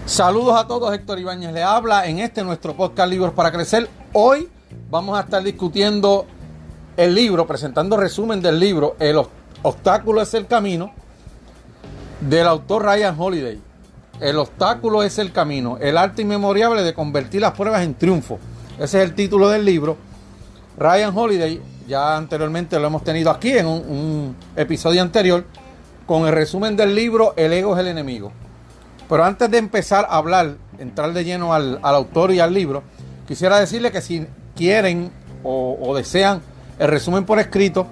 Saludos a todos, Héctor Ibáñez le habla en nuestro podcast Libros para Crecer. Hoy vamos a estar discutiendo el libro, presentando resumen del libro El obstáculo es el camino, del autor Ryan Holiday. El obstáculo es el camino, el arte inmemoriable de convertir las pruebas en triunfo. Ese es el título del libro. Ryan Holiday, ya anteriormente lo hemos tenido aquí en un episodio anterior, con el resumen del libro El ego es el enemigo. Pero antes de empezar a hablar, entrar de lleno al autor y al libro, quisiera decirle que si quieren o desean el resumen por escrito,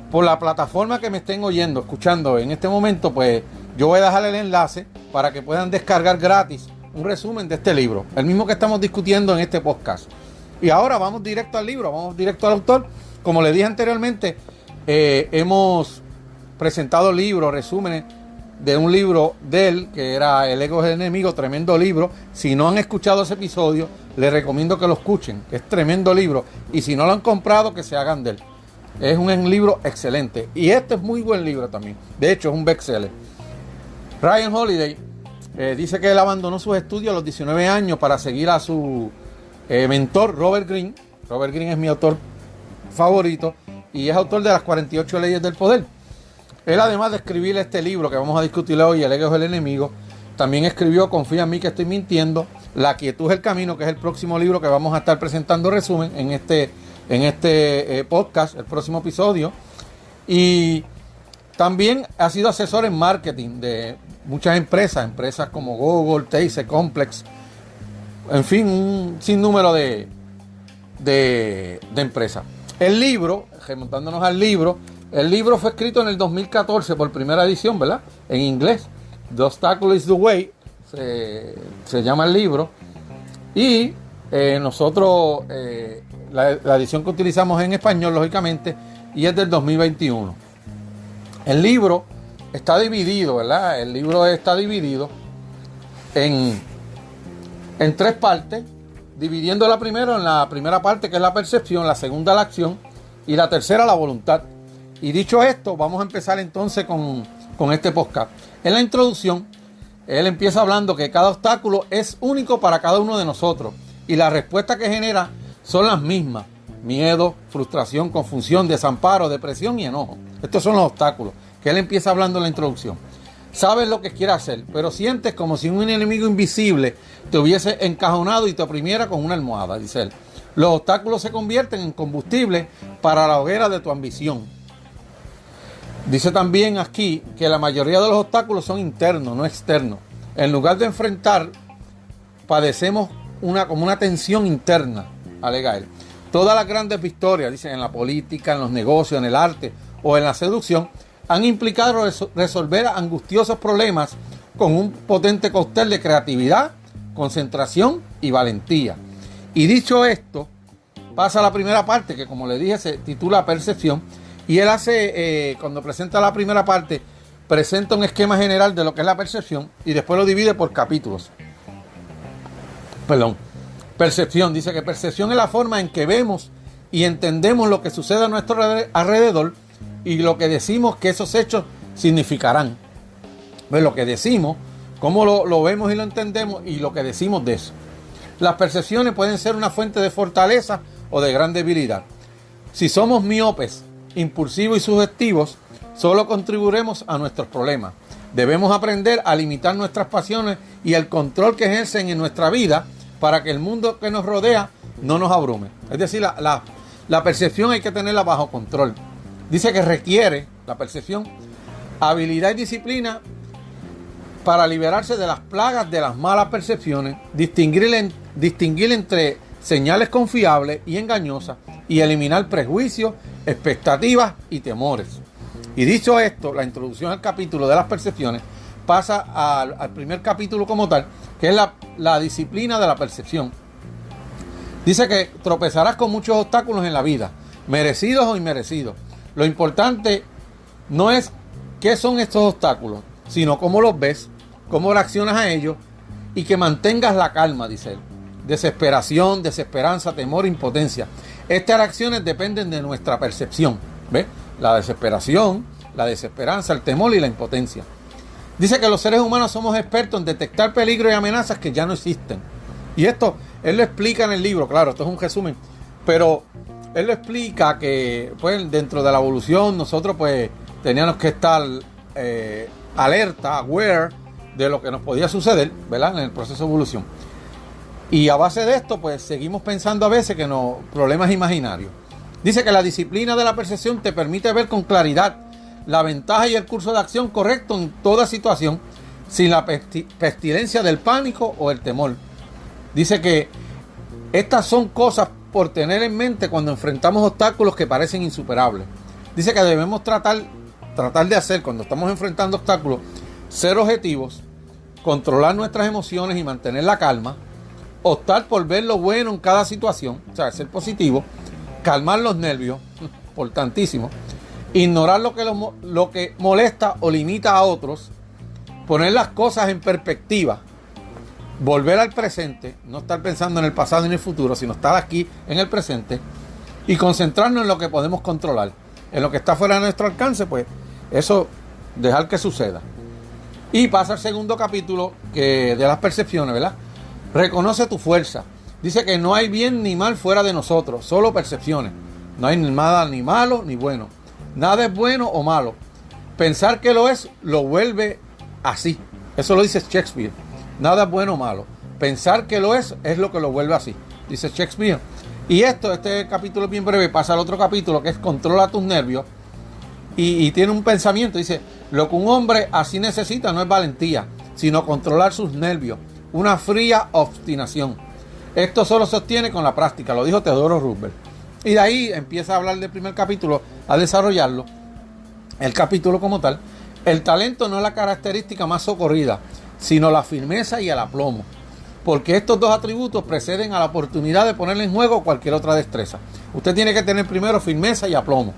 por la plataforma que me estén oyendo, escuchando en este momento, pues yo voy a dejar el enlace para que puedan descargar gratis un resumen de este libro, el mismo que estamos discutiendo en este podcast. Y ahora vamos directo al libro, vamos directo al autor. Como le dije anteriormente, hemos presentado libros, resúmenes de un libro de él, que era El ego es el enemigo, tremendo libro. Si no han escuchado ese episodio, les recomiendo que lo escuchen, es tremendo libro. Y si no lo han comprado, que se hagan de él. Es un libro excelente. Y este es muy buen libro también. De hecho, es un bestseller. Ryan Holiday dice que él abandonó sus estudios a los 19 años para seguir a su mentor, Robert Greene. Robert Greene es mi autor favorito y es autor de las 48 leyes del poder. Él, además de escribir este libro que vamos a discutir hoy, El ego es el enemigo, también escribió Confía en mí que estoy mintiendo, La quietud es el camino, que es el próximo libro que vamos a estar presentando resumen en este podcast, el próximo episodio. Y también ha sido asesor en marketing de muchas empresas como Google, Teise, Complex, en fin, un sinnúmero de empresas. El libro, remontándonos al libro, el libro fue escrito en el 2014 por primera edición, ¿verdad? En inglés. The Obstacle is the Way, se llama el libro. Y nosotros, la edición que utilizamos en español, lógicamente, y es del 2021. El libro está dividido, ¿verdad? El libro está dividido en tres partes, dividiendo la primera en la primera parte, que es la percepción, la segunda la acción y la tercera la voluntad. Y dicho esto, vamos a empezar entonces con este podcast. En la introducción, él empieza hablando que cada obstáculo es único para cada uno de nosotros y las respuestas que genera son las mismas: miedo, frustración, confusión, desamparo, depresión y enojo. Estos son los obstáculos que él empieza hablando en la introducción. Sabes lo que quieres hacer, pero sientes como si un enemigo invisible te hubiese encajonado y te oprimiera con una almohada, dice él. Los obstáculos se convierten en combustible para la hoguera de tu ambición. Dice también aquí que la mayoría de los obstáculos son internos, no externos. En lugar de enfrentar, padecemos como una tensión interna, alega él. Todas las grandes victorias, dice, en la política, en los negocios, en el arte o en la seducción, han implicado resolver angustiosos problemas con un potente cóctel de creatividad, concentración y valentía. Y dicho esto, pasa a la primera parte, que como le dije se titula Percepción. Y él hace, cuando presenta la primera parte, presenta un esquema general de lo que es la percepción y después lo divide por capítulos. Percepción. Dice que percepción es la forma en que vemos y entendemos lo que sucede a nuestro alrededor y lo que decimos que esos hechos significarán. Pues lo que decimos, cómo lo vemos y lo entendemos y lo que decimos de eso. Las percepciones pueden ser una fuente de fortaleza o de gran debilidad. Si somos miopes, impulsivos y sugestivos, solo contribuiremos a nuestros problemas. Debemos aprender a limitar nuestras pasiones y el control que ejercen en nuestra vida para que el mundo que nos rodea no nos abrume. Es decir, la percepción hay que tenerla bajo control. Dice que requiere, la percepción, habilidad y disciplina para liberarse de las plagas de las malas percepciones, distinguir entre señales confiables y engañosas y eliminar prejuicios, expectativas y temores. Y dicho esto, la introducción al capítulo de las percepciones pasa al primer capítulo como tal, que es la disciplina de la percepción. Dice que tropezarás con muchos obstáculos en la vida, merecidos o inmerecidos. Lo importante no es qué son estos obstáculos, sino cómo los ves, cómo reaccionas a ellos y que mantengas la calma, dice él. Desesperación, desesperanza, temor, impotencia. Estas reacciones dependen de nuestra percepción. ¿Ves? La desesperación, la desesperanza, el temor y la impotencia. Dice que los seres humanos somos expertos en detectar peligros y amenazas que ya no existen. Y esto, él lo explica en el libro, claro, esto es un resumen, pero él lo explica que pues dentro de la evolución nosotros pues teníamos que estar alerta, aware de lo que nos podía suceder, ¿verdad? En el proceso de evolución. Y a base de esto pues seguimos pensando a veces que no, problemas imaginarios. Dice que la disciplina de la percepción te permite ver con claridad la ventaja y el curso de acción correcto en toda situación, sin la pestilencia del pánico o el temor. Dice que estas son cosas por tener en mente cuando enfrentamos obstáculos que parecen insuperables. Dice que debemos tratar de hacer cuando estamos enfrentando obstáculos, ser objetivos, controlar nuestras emociones y mantener la calma, optar por ver lo bueno en cada situación, o sea, ser positivo, calmar los nervios, importantísimo, ignorar lo que molesta o limita a otros, poner las cosas en perspectiva, volver al presente, no estar pensando en el pasado y en el futuro, sino estar aquí en el presente y concentrarnos en lo que podemos controlar. En lo que está fuera de nuestro alcance, pues eso dejar que suceda. Y pasa al segundo capítulo de las percepciones, ¿verdad? Reconoce tu fuerza. Dice que no hay bien ni mal fuera de nosotros, solo percepciones. No hay nada ni malo ni bueno. Nada es bueno o malo. Pensar que lo es, lo vuelve así. Eso lo dice Shakespeare. Nada es bueno o malo. Pensar que lo es lo que lo vuelve así. Dice Shakespeare. Y este capítulo es bien breve. Pasa al otro capítulo que es controla tus nervios. Y tiene un pensamiento. Dice, lo que un hombre así necesita no es valentía, sino controlar sus nervios. Una fría obstinación. Esto solo se obtiene con la práctica. Lo dijo Theodore Roosevelt. Y de ahí empieza a hablar del primer capítulo, a desarrollarlo. El capítulo como tal. El talento no es la característica más socorrida, sino la firmeza y el aplomo. Porque estos dos atributos preceden a la oportunidad de poner en juego cualquier otra destreza. Usted tiene que tener primero firmeza y aplomo,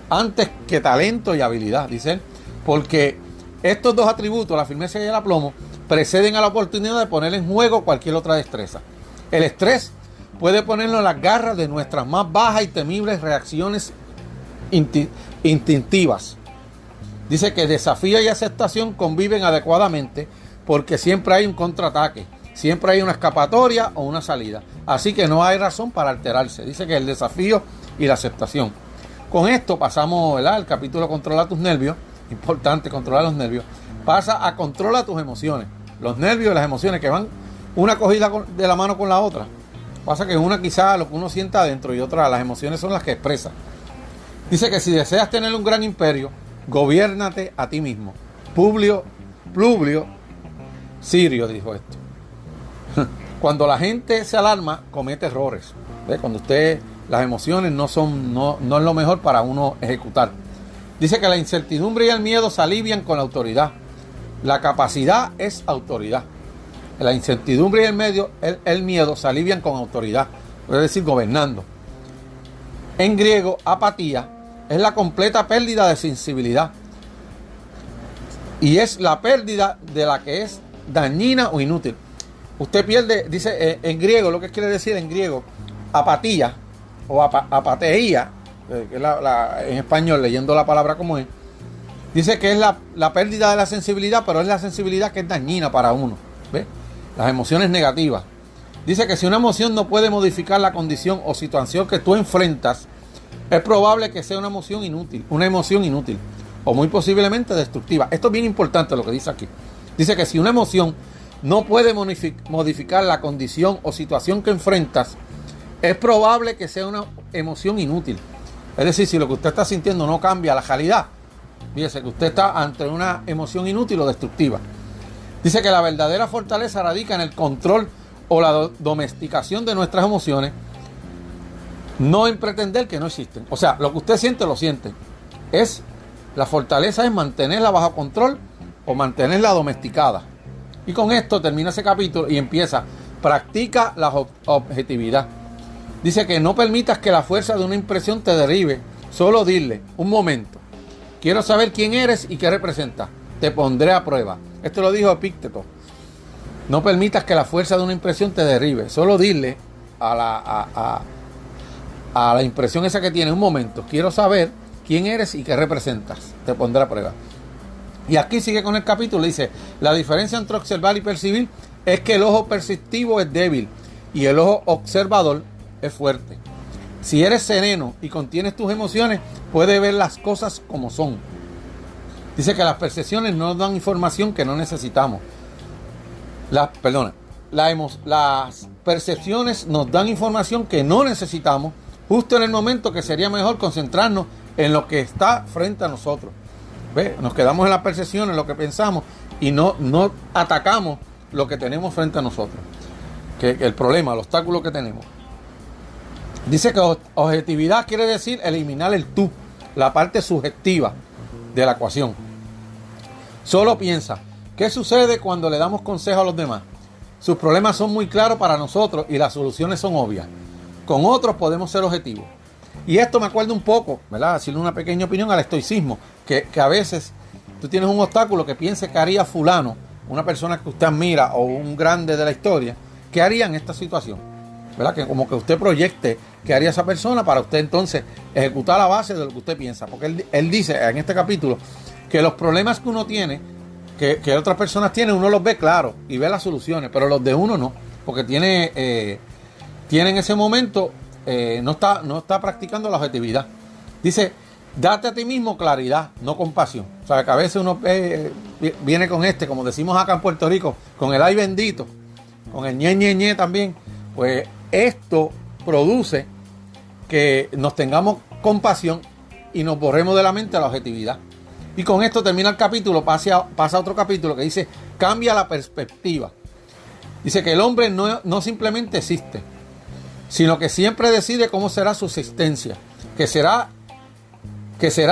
antes que talento y habilidad, dice él. Porque estos dos atributos, la firmeza y el aplomo, preceden a la oportunidad de poner en juego cualquier otra destreza. El estrés puede ponernos en las garras de nuestras más bajas y temibles reacciones instintivas. Dice que desafío y aceptación conviven adecuadamente porque siempre hay un contraataque, siempre hay una escapatoria o una salida. Así que no hay razón para alterarse. Dice que el desafío y la aceptación. Con esto pasamos, ¿verdad?, al capítulo controla tus nervios. Importante controlar los nervios. Pasa a controla tus emociones. Los nervios y las emociones que van una cogida de la mano con la otra. Pasa que una quizá lo que uno sienta adentro y otra las emociones son las que expresa. Dice que si deseas tener un gran imperio, gobiérnate a ti mismo. Publio Sirio dijo esto. Cuando la gente se alarma, comete errores. ¿Ve? Cuando las emociones no es lo mejor para uno ejecutar. Dice que la incertidumbre y el miedo se alivian con la autoridad. La capacidad es autoridad. La incertidumbre y el miedo se alivian con autoridad, es decir, gobernando. En griego, apatía es la completa pérdida de sensibilidad. Y es la pérdida de la que es dañina o inútil. Usted pierde, dice en griego, lo que quiere decir en griego, apatía o apateía, que es en español, leyendo la palabra como es, dice que es la pérdida de la sensibilidad, pero es la sensibilidad que es dañina para uno. ¿Ve? Las emociones negativas. Dice que si una emoción no puede modificar la condición o situación que tú enfrentas, es probable que sea una emoción inútil o muy posiblemente destructiva. Esto es bien importante lo que dice aquí. Dice que si una emoción no puede modificar la condición o situación que enfrentas, es probable que sea una emoción inútil. Es decir, si lo que usted está sintiendo no cambia la realidad, fíjese que usted está ante una emoción inútil o destructiva. Dice que la verdadera fortaleza radica en el control o la domesticación de nuestras emociones, no en pretender que no existen. O sea, lo que usted siente, lo siente. La fortaleza es mantenerla bajo control o mantenerla domesticada. Y con esto termina ese capítulo y empieza, practica la objetividad. Dice que no permitas que la fuerza de una impresión te derribe. Solo dile, un momento, quiero saber quién eres y qué representas. Te pondré a prueba. Esto lo dijo Epicteto. No permitas que la fuerza de una impresión te derribe. Solo dile a la impresión esa que tiene, un momento, quiero saber quién eres y qué representas. Te pondré a prueba. Y aquí sigue con el capítulo, dice, la diferencia entre observar y percibir es que el ojo perceptivo es débil y el ojo observador es fuerte. Si eres sereno y contienes tus emociones, puedes ver las cosas como son. Dice que las percepciones no nos dan información que no necesitamos. Las percepciones nos dan información que no necesitamos justo en el momento que sería mejor concentrarnos en lo que está frente a nosotros. ¿Ve? Nos quedamos en las percepciones, en lo que pensamos y no atacamos lo que tenemos frente a nosotros. Que el problema, el obstáculo que tenemos. Dice que objetividad quiere decir eliminar el tú, la parte subjetiva de la ecuación. Solo piensa, ¿qué sucede cuando le damos consejo a los demás? Sus problemas son muy claros para nosotros y las soluciones son obvias. Con otros podemos ser objetivos. Y esto me acuerda un poco, ¿verdad? Haciendo una pequeña opinión al estoicismo, que a veces tú tienes un obstáculo que piense que haría fulano, una persona que usted admira o un grande de la historia, ¿qué haría en esta situación? ¿Verdad? Que como que usted proyecte qué haría esa persona para usted entonces ejecutar la base de lo que usted piensa. Porque él dice en este capítulo que los problemas que uno tiene, que otras personas tienen, uno los ve claro y ve las soluciones, pero los de uno no, porque tiene en ese momento no está practicando la objetividad. Dice, date a ti mismo claridad, no compasión. O sea, que a veces uno viene con como decimos acá en Puerto Rico, con el ay bendito, con el ñe también. Pues esto produce que nos tengamos compasión y nos borremos de la mente la objetividad. Y con esto termina el capítulo, pasa a otro capítulo que dice, cambia la perspectiva. Dice que el hombre no simplemente existe, sino que siempre decide cómo será su existencia, que será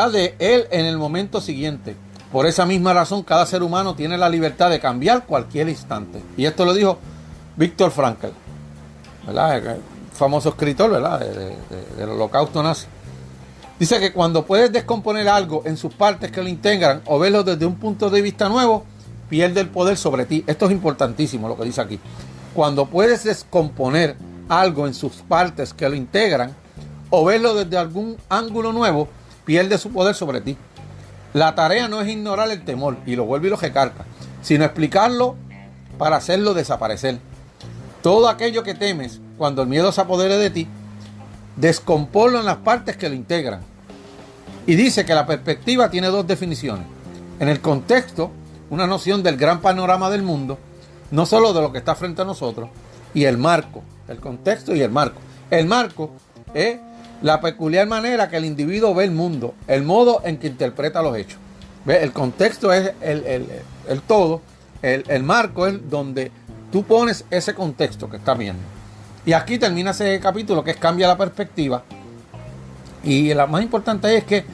de él en el momento siguiente. Por esa misma razón, cada ser humano tiene la libertad de cambiar cualquier instante. Y esto lo dijo Viktor Frankl, ¿verdad? El famoso escritor, ¿verdad? Del holocausto nazi. Dice que cuando puedes descomponer algo en sus partes que lo integran o verlo desde un punto de vista nuevo, pierde el poder sobre ti. Esto es importantísimo lo que dice aquí. Cuando puedes descomponer algo en sus partes que lo integran o verlo desde algún ángulo nuevo, pierde su poder sobre ti. La tarea no es ignorar el temor, y lo vuelve y lo recarga, sino explicarlo para hacerlo desaparecer. Todo aquello que temes, cuando el miedo se apodere de ti, descomponlo en las partes que lo integran. Y dice que la perspectiva tiene dos definiciones. En el contexto, una noción del gran panorama del mundo, no solo de lo que está frente a nosotros, y el marco, el contexto y el marco. El marco es la peculiar manera que el individuo ve el mundo, el modo en que interpreta los hechos. ¿Ve? El contexto es el todo, el marco es donde tú pones ese contexto que estás viendo. Y aquí termina ese capítulo que es cambia la perspectiva. Y lo más importante es que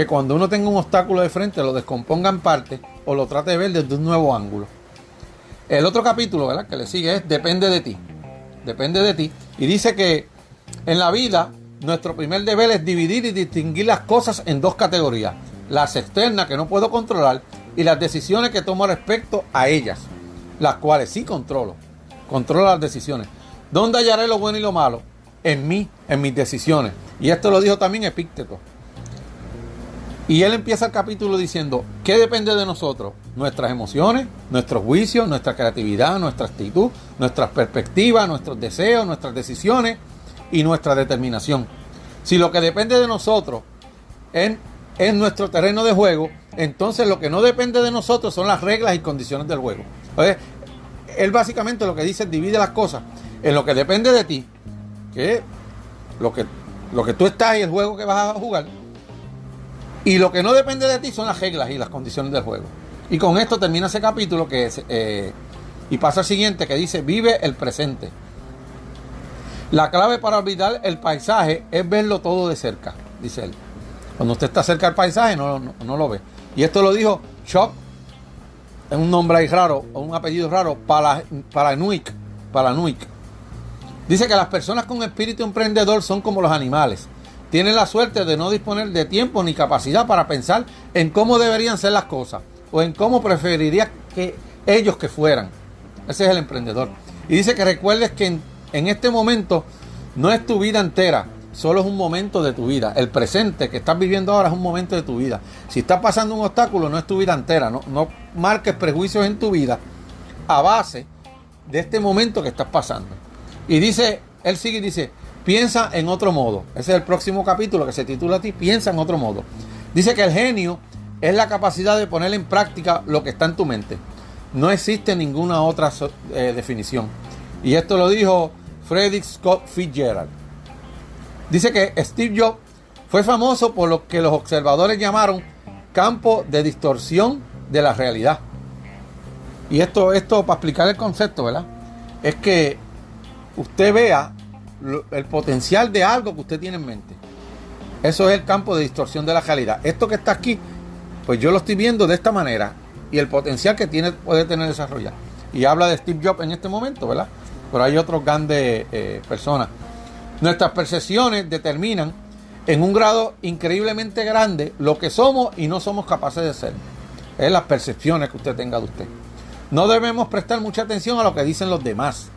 cuando uno tenga un obstáculo de frente lo descomponga en parte o lo trate de ver desde un nuevo ángulo. El otro capítulo, ¿verdad?, que le sigue es depende de ti. Depende de ti. Y dice que en la vida nuestro primer deber es dividir y distinguir las cosas en dos categorías. Las externas que no puedo controlar y las decisiones que tomo respecto a ellas, las cuales sí controlo. Controlo las decisiones. ¿Dónde hallaré lo bueno y lo malo? En mí, en mis decisiones. Y esto lo dijo también Epícteto. Y él empieza el capítulo diciendo, ¿qué depende de nosotros? Nuestras emociones, nuestros juicios, nuestra creatividad, nuestra actitud, nuestras perspectivas, nuestros deseos, nuestras decisiones y nuestra determinación. Si lo que depende de nosotros es nuestro terreno de juego, entonces lo que no depende de nosotros son las reglas y condiciones del juego. Entonces, él básicamente lo que dice es divide las cosas en lo que depende de ti, que es lo que tú estás y el juego que vas a jugar, y lo que no depende de ti son las reglas y las condiciones del juego. Y con esto termina ese capítulo y pasa al siguiente que dice vive el presente. La clave para olvidar el paisaje es verlo todo de cerca, dice él. Cuando usted está cerca del paisaje no lo ve. Y esto lo dijo Chuck, es un nombre ahí raro, o un apellido raro, Palahniuk. Dice que las personas con espíritu emprendedor son como los animales. Tienen la suerte de no disponer de tiempo ni capacidad para pensar en cómo deberían ser las cosas o en cómo preferiría que ellos que fueran. Ese es el emprendedor. Y dice que recuerdes que en este momento no es tu vida entera, solo es un momento de tu vida. El presente que estás viviendo ahora es un momento de tu vida. Si estás pasando un obstáculo, no es tu vida entera. No marques prejuicios en tu vida a base de este momento que estás pasando. Y dice, él sigue y dice, piensa en otro modo. Ese es el próximo capítulo que se titula a ti, piensa en otro modo. Dice que el genio es la capacidad de poner en práctica lo que está en tu mente. No existe ninguna otra definición. Y esto lo dijo Frederick Scott Fitzgerald. Dice que Steve Jobs fue famoso por lo que los observadores llamaron campo de distorsión de la realidad. Y esto para explicar el concepto, ¿verdad? Es que usted vea el potencial de algo que usted tiene en mente. Eso es el campo de distorsión de la realidad. Esto que está aquí, pues yo lo estoy viendo de esta manera y el potencial que puede tener desarrollar. Y habla de Steve Jobs en este momento, ¿verdad? Pero hay otros grandes personas. Nuestras percepciones determinan en un grado increíblemente grande lo que somos y no somos capaces de ser. Es las percepciones que usted tenga de usted. No debemos prestar mucha atención a lo que dicen los demás.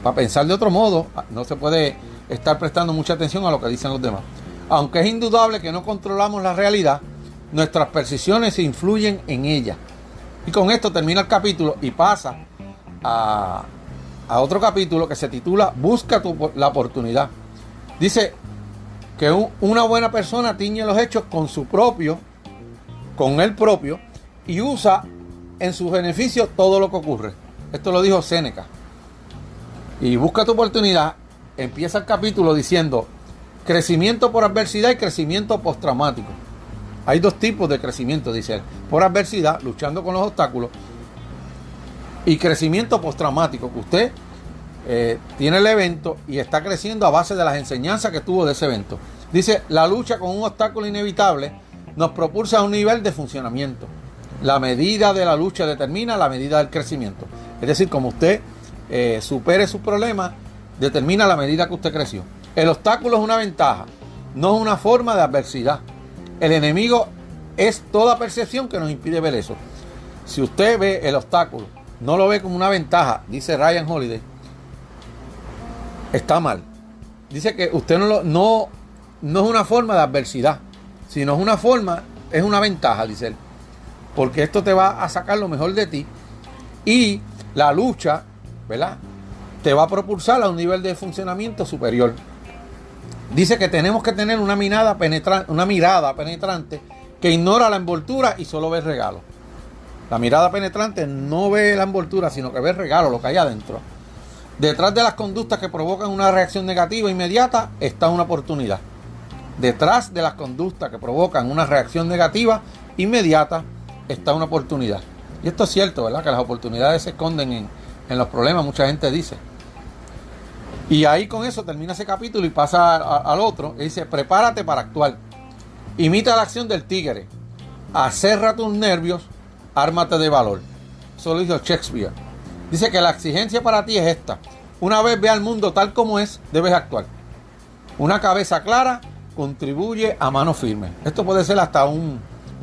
Para pensar de otro modo, no se puede estar prestando mucha atención a lo que dicen los demás. Aunque es indudable que no controlamos la realidad, nuestras percepciones influyen en ella. Y con esto termina el capítulo y pasa a otro capítulo que se titula Busca la oportunidad. Dice que una buena persona tiñe los hechos con el propio y usa en su beneficio todo lo que ocurre. Esto lo dijo Séneca. Y busca tu oportunidad. Empieza el capítulo diciendo crecimiento por adversidad y crecimiento postraumático. Hay dos tipos de crecimiento, dice él. Por adversidad, luchando con los obstáculos, y crecimiento postraumático, que usted tiene el evento y está creciendo a base de las enseñanzas que tuvo de ese evento. Dice, la lucha con un obstáculo inevitable nos propulsa a un nivel de funcionamiento. La medida de la lucha determina la medida del crecimiento. Es decir, como usted supere sus problemas, determina la medida que usted creció. El obstáculo es una ventaja, no es una forma de adversidad. El enemigo es toda percepción que nos impide ver eso. Si usted ve el obstáculo, no lo ve como una ventaja, dice Ryan Holiday, está mal. Dice que usted no es una forma de adversidad, sino es una ventaja, dice él. Porque esto te va a sacar lo mejor de ti y la lucha, ¿verdad?, te va a propulsar a un nivel de funcionamiento superior. Dice que tenemos que tener una mirada penetrante que ignora la envoltura y solo ve el regalo. La mirada penetrante no ve la envoltura, sino que ve el regalo, lo que hay adentro. Detrás de las conductas que provocan una reacción negativa inmediata está una oportunidad. Detrás de las conductas que provocan una reacción negativa inmediata está una oportunidad. Y esto es cierto, ¿verdad? Que las oportunidades se esconden en los problemas, mucha gente dice. Y ahí con eso termina ese capítulo y pasa al otro. Y dice, prepárate para actuar. Imita la acción del tigre. Acerra tus nervios, ármate de valor. Eso lo dijo Shakespeare. Dice que la exigencia para ti es esta. Una vez ve al mundo tal como es, debes actuar. Una cabeza clara contribuye a manos firmes. Esto puede ser hasta un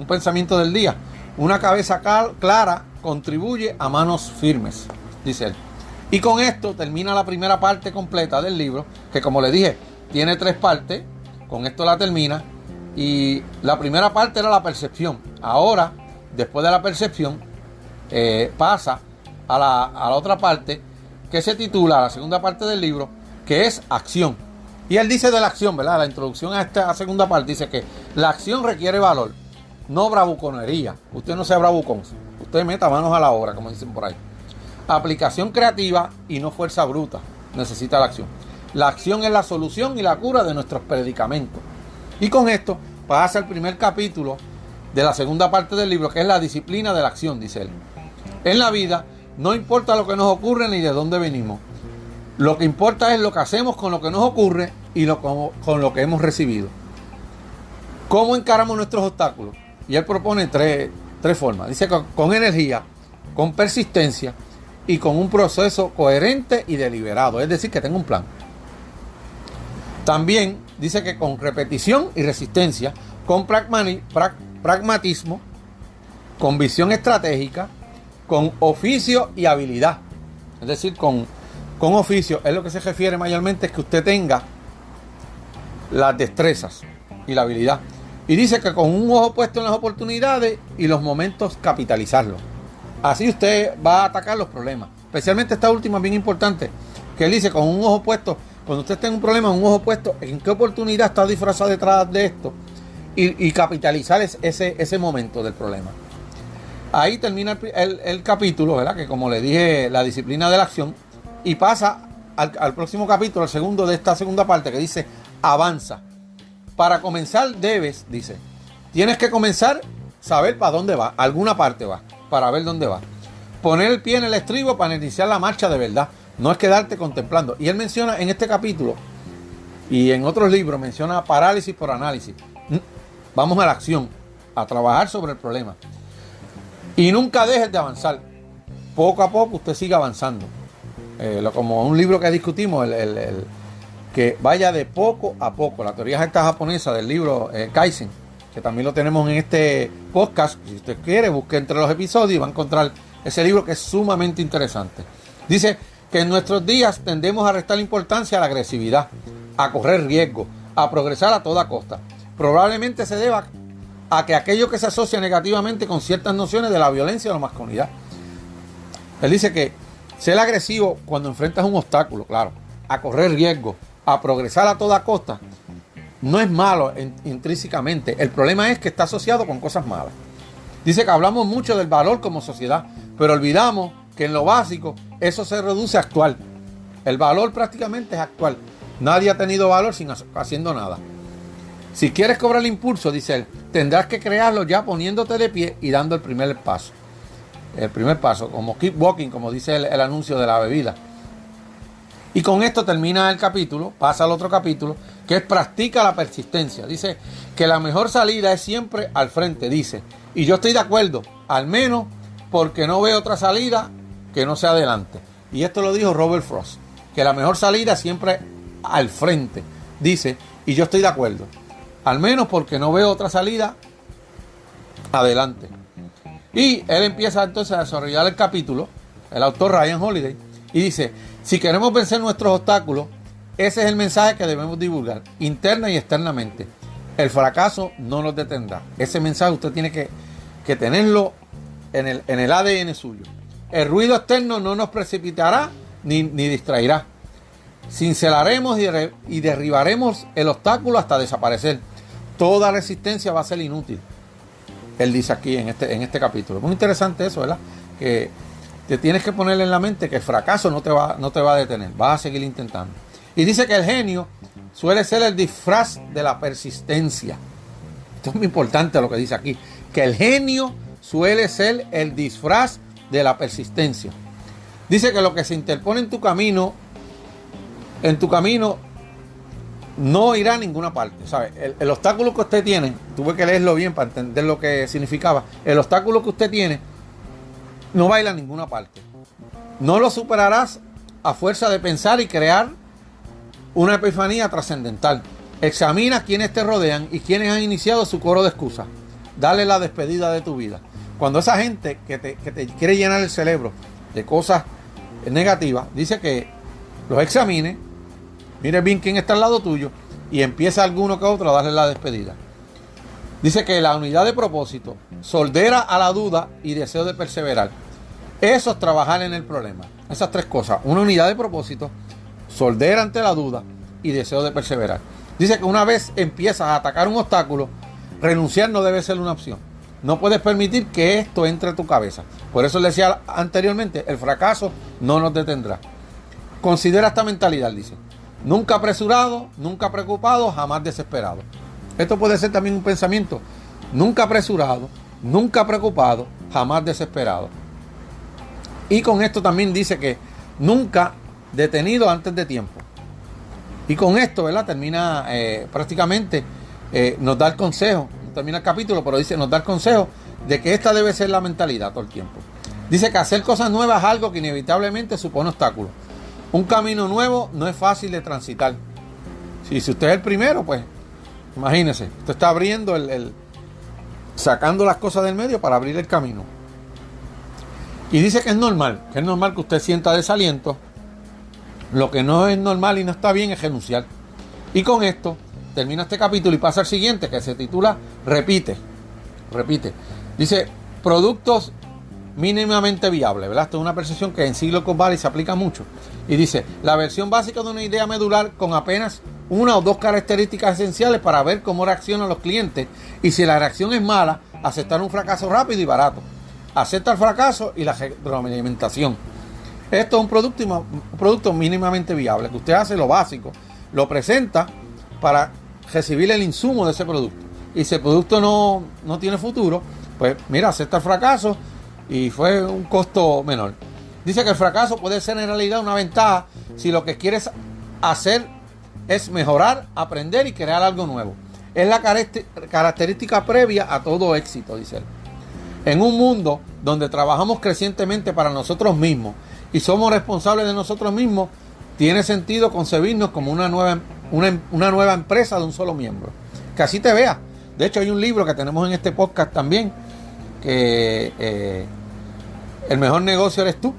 pensamiento del día. Una cabeza clara contribuye a manos firmes, dice él. Y con esto termina la primera parte completa del libro, que como le dije, tiene 3 partes. Con esto la termina. Y la primera parte era la percepción. Ahora, después de la percepción, pasa a la otra parte, que se titula, la segunda parte del libro, que es acción. Y él dice de la acción, ¿verdad? La introducción a esta segunda parte dice que la acción requiere valor, no bravuconería. Usted no sea bravucón. Usted meta manos a la obra, como dicen por ahí. Aplicación creativa y no fuerza bruta. Necesita la acción. La acción es la solución y la cura de nuestros predicamentos. Y con esto pasa el primer capítulo de la segunda parte del libro, que es la disciplina de la acción, dice él. En la vida no importa lo que nos ocurre ni de dónde venimos. Lo que importa es lo que hacemos con lo que nos ocurre y con lo que hemos recibido. ¿Cómo encaramos nuestros obstáculos? Y él propone tres formas. Dice que con energía, con persistencia y con un proceso coherente y deliberado. Es decir, que tenga un plan. También dice que con repetición y resistencia, con pragmatismo, con visión estratégica, con oficio y habilidad. Es decir, con oficio, es lo que se refiere mayormente, es que usted tenga las destrezas y la habilidad. Y dice que con un ojo puesto en las oportunidades y los momentos capitalizarlos. Así usted va a atacar los problemas. Especialmente esta última bien importante, que él dice con un ojo puesto, cuando usted tenga un problema, un ojo puesto, ¿en qué oportunidad está disfrazado detrás de esto? Y capitalizar ese momento del problema. Ahí termina el capítulo, ¿verdad? Que como le dije, la disciplina de la acción, y pasa al próximo capítulo, el segundo de esta segunda parte, que dice, avanza. Para comenzar debes, dice, tienes que comenzar, saber para dónde va, alguna parte va, para ver dónde va. Poner el pie en el estribo para iniciar la marcha de verdad, no es quedarte contemplando. Y él menciona en este capítulo, y en otros libros, menciona parálisis por análisis. Vamos a la acción, a trabajar sobre el problema. Y nunca dejes de avanzar. Poco a poco usted sigue avanzando. Como un libro que discutimos, que vaya de poco a poco. La teoría esta japonesa del libro Kaizen, que también lo tenemos en este podcast. Si usted quiere, busque entre los episodios y va a encontrar ese libro que es sumamente interesante. Dice que en nuestros días tendemos a restar importancia a la agresividad, a correr riesgo, a progresar a toda costa. Probablemente se deba a que aquello que se asocia negativamente con ciertas nociones de la violencia o la masculinidad. Él dice que ser agresivo cuando enfrentas un obstáculo, claro, a correr riesgo, a progresar a toda costa, no es malo intrínsecamente. El problema es que está asociado con cosas malas. Dice que hablamos mucho del valor como sociedad, pero olvidamos que en lo básico eso se reduce a actuar. El valor prácticamente es actual. Nadie ha tenido valor haciendo nada. Si quieres cobrar el impulso, dice él, tendrás que crearlo ya poniéndote de pie y dando el primer paso. El primer paso, como keep walking, como dice el anuncio de la bebida. Y con esto termina el capítulo, pasa al otro capítulo, que es practica la persistencia. Dice que la mejor salida es siempre al frente, dice. Y yo estoy de acuerdo, al menos porque no veo otra salida que no sea adelante. Y esto lo dijo Robert Frost, que la mejor salida es siempre al frente, dice, y yo estoy de acuerdo. Al menos porque no veo otra salida adelante. Y él empieza entonces a desarrollar el capítulo, el autor Ryan Holiday, y dice, si queremos vencer nuestros obstáculos, ese es el mensaje que debemos divulgar, interna y externamente. El fracaso no nos detendrá. Ese mensaje usted tiene que tenerlo en el ADN suyo. El ruido externo no nos precipitará ni distraerá. Cincelaremos y derribaremos el obstáculo hasta desaparecer. Toda resistencia va a ser inútil. Él dice aquí en este capítulo. Muy interesante eso, ¿verdad? Que te tienes que poner en la mente que el fracaso no te va a detener. Vas a seguir intentando. Y dice que el genio suele ser el disfraz de la persistencia. Esto es muy importante lo que dice aquí. Que el genio suele ser el disfraz de la persistencia. Dice que lo que se interpone en tu camino no irá a ninguna parte, ¿sabe? El obstáculo que usted tiene, tuve que leerlo bien para entender lo que significaba. El obstáculo que usted tiene no va a ir a ninguna parte. No lo superarás a fuerza de pensar y crear una epifanía trascendental. Examina quiénes te rodean y quiénes han iniciado su coro de excusas. Dale la despedida de tu vida. Cuando esa gente que te quiere llenar el cerebro de cosas negativas, dice que los examine, mire bien quién está al lado tuyo y empieza alguno que otro a darle la despedida. Dice que la unidad de propósito soldera a la duda y deseo de perseverar. Eso es trabajar en el problema. Esas tres cosas. Una unidad de propósito, soldera ante la duda y deseo de perseverar. Dice que una vez empiezas a atacar un obstáculo, renunciar no debe ser una opción. No puedes permitir que esto entre a tu cabeza. Por eso le decía anteriormente, el fracaso no nos detendrá. Considera esta mentalidad, dice. Nunca apresurado, nunca preocupado, jamás desesperado. Esto puede ser también un pensamiento. Nunca apresurado, nunca preocupado, jamás desesperado. Y con esto también dice que nunca detenido antes de tiempo. Y con esto, ¿verdad? Termina prácticamente, nos da el consejo, termina el capítulo, pero dice, nos da el consejo de que esta debe ser la mentalidad todo el tiempo. Dice que hacer cosas nuevas es algo que inevitablemente supone obstáculos. Un camino nuevo no es fácil de transitar. Si usted es el primero, pues imagínese, usted está abriendo sacando las cosas del medio para abrir el camino. Y dice que es normal que usted sienta desaliento. Lo que no es normal y no está bien es renunciar. Y con esto termina este capítulo y pasa al siguiente, que se titula Repite. Dice, productos mínimamente viables, ¿verdad? Esto es una percepción que en Silicon Valley se aplica mucho. Y dice, la versión básica de una idea medular con apenas una o dos características esenciales para ver cómo reaccionan los clientes y si la reacción es mala, aceptar un fracaso rápido y barato. Acepta el fracaso y la retroalimentación. Esto es un producto mínimamente viable, que usted hace lo básico, lo presenta para recibir el insumo de ese producto. Y si el producto no tiene futuro, pues mira, acepta el fracaso y fue un costo menor. Dice que el fracaso puede ser en realidad una ventaja si lo que quieres hacer es mejorar, aprender y crear algo nuevo. Es la característica previa a todo éxito, dice él. En un mundo donde trabajamos crecientemente para nosotros mismos y somos responsables de nosotros mismos, tiene sentido concebirnos como una nueva empresa de un solo miembro. Que así te vea. De hecho, hay un libro que tenemos en este podcast también, que El mejor negocio eres tú.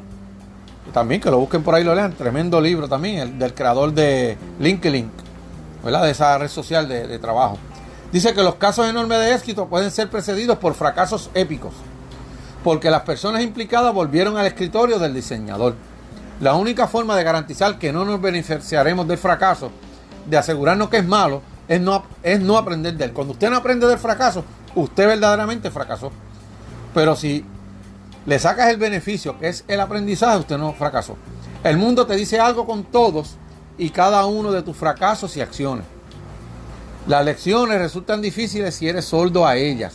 También que lo busquen por ahí, lo lean. Tremendo libro también, del creador de LinkedIn, ¿verdad? De esa red social de trabajo. Dice que los casos enormes de éxito pueden ser precedidos por fracasos épicos, porque las personas implicadas volvieron al escritorio del diseñador. La única forma de garantizar que no nos beneficiaremos del fracaso, de asegurarnos que es malo, es no aprender de él. Cuando usted no aprende del fracaso, usted verdaderamente fracasó. Pero si le sacas el beneficio, que es el aprendizaje, usted no fracasó. El mundo te dice algo con todos y cada uno de tus fracasos y acciones. Las lecciones resultan difíciles si eres sordo a ellas.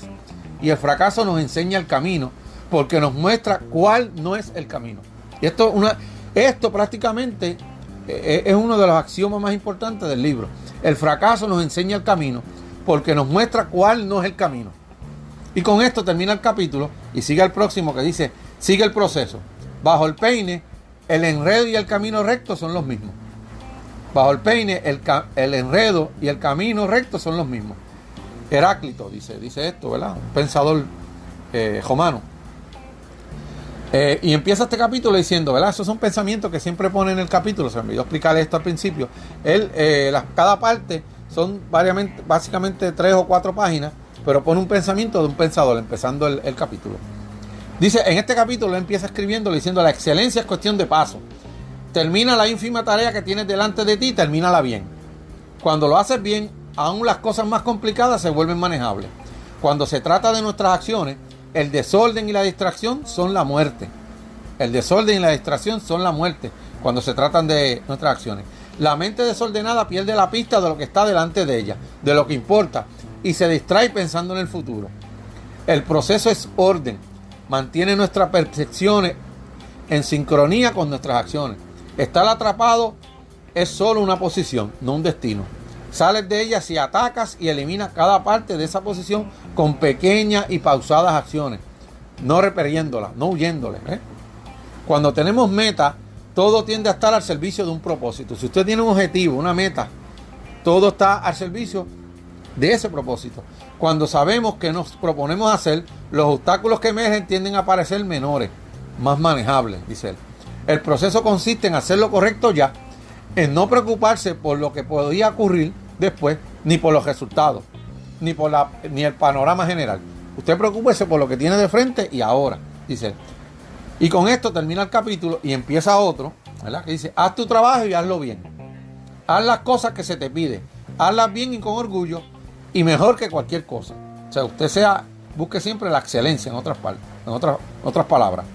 Y el fracaso nos enseña el camino, porque nos muestra cuál no es el camino. Y esto prácticamente es uno de los axiomas más importantes del libro. El fracaso nos enseña el camino, porque nos muestra cuál no es el camino. Y con esto termina el capítulo y sigue el próximo que dice, sigue el proceso. Bajo el peine, el enredo y el camino recto son los mismos. Bajo el peine, el enredo y el camino recto son los mismos. Heráclito dice esto, ¿verdad? Un pensador romano. Y empieza este capítulo diciendo, ¿verdad? Esos son pensamientos que siempre pone en el capítulo. Se me olvidó explicarle esto al principio. Cada parte son básicamente 3 o 4 páginas, pero pone un pensamiento de un pensador, empezando el capítulo. Dice, en este capítulo él empieza escribiendo diciendo, la excelencia es cuestión de paso. Termina la ínfima tarea que tienes delante de ti, termínala bien. Cuando lo haces bien, aún las cosas más complicadas se vuelven manejables. Cuando se trata de nuestras acciones, el desorden y la distracción son la muerte. El desorden y la distracción son la muerte cuando se tratan de nuestras acciones. La mente desordenada pierde la pista de lo que está delante de ella, de lo que importa, y se distrae pensando en el futuro. El proceso es orden. Mantiene nuestras percepciones en sincronía con nuestras acciones. Estar atrapado es solo una posición, no un destino. Sales de ella si atacas y eliminas cada parte de esa posición con pequeñas y pausadas acciones, no repeliéndolas, no huyéndoles. Cuando tenemos meta, todo tiende a estar al servicio de un propósito. Si usted tiene un objetivo, una meta, todo está al servicio de ese propósito. Cuando sabemos que nos proponemos hacer, los obstáculos que emergen tienden a parecer menores, más manejables, dice él. El proceso consiste en hacer lo correcto ya, en no preocuparse por lo que podría ocurrir después, ni por los resultados, ni el panorama general. Usted preocúpese por lo que tiene de frente y ahora, dice él. Y con esto termina el capítulo y empieza otro, ¿verdad? Que dice, haz tu trabajo y hazlo bien. Haz las cosas que se te pide. Hazlas bien y con orgullo y mejor que cualquier cosa. O sea, busque siempre la excelencia en otras palabras.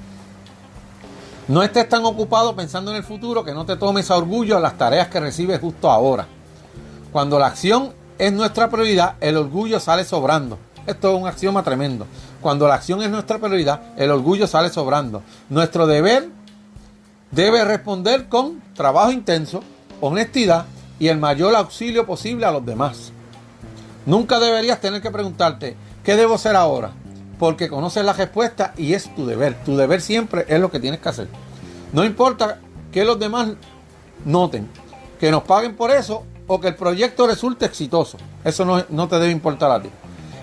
No estés tan ocupado pensando en el futuro que no te tomes a orgullo a las tareas que recibes justo ahora. Cuando la acción es nuestra prioridad, el orgullo sale sobrando. Esto es un axioma tremendo. Cuando la acción es nuestra prioridad, el orgullo sale sobrando. Nuestro deber debe responder con trabajo intenso, honestidad y el mayor auxilio posible a los demás. Nunca deberías tener que preguntarte, ¿qué debo hacer ahora? Porque conoces la respuesta y es tu deber. Tu deber siempre es lo que tienes que hacer. No importa que los demás noten, que nos paguen por eso o que el proyecto resulte exitoso. Eso no te debe importar a ti.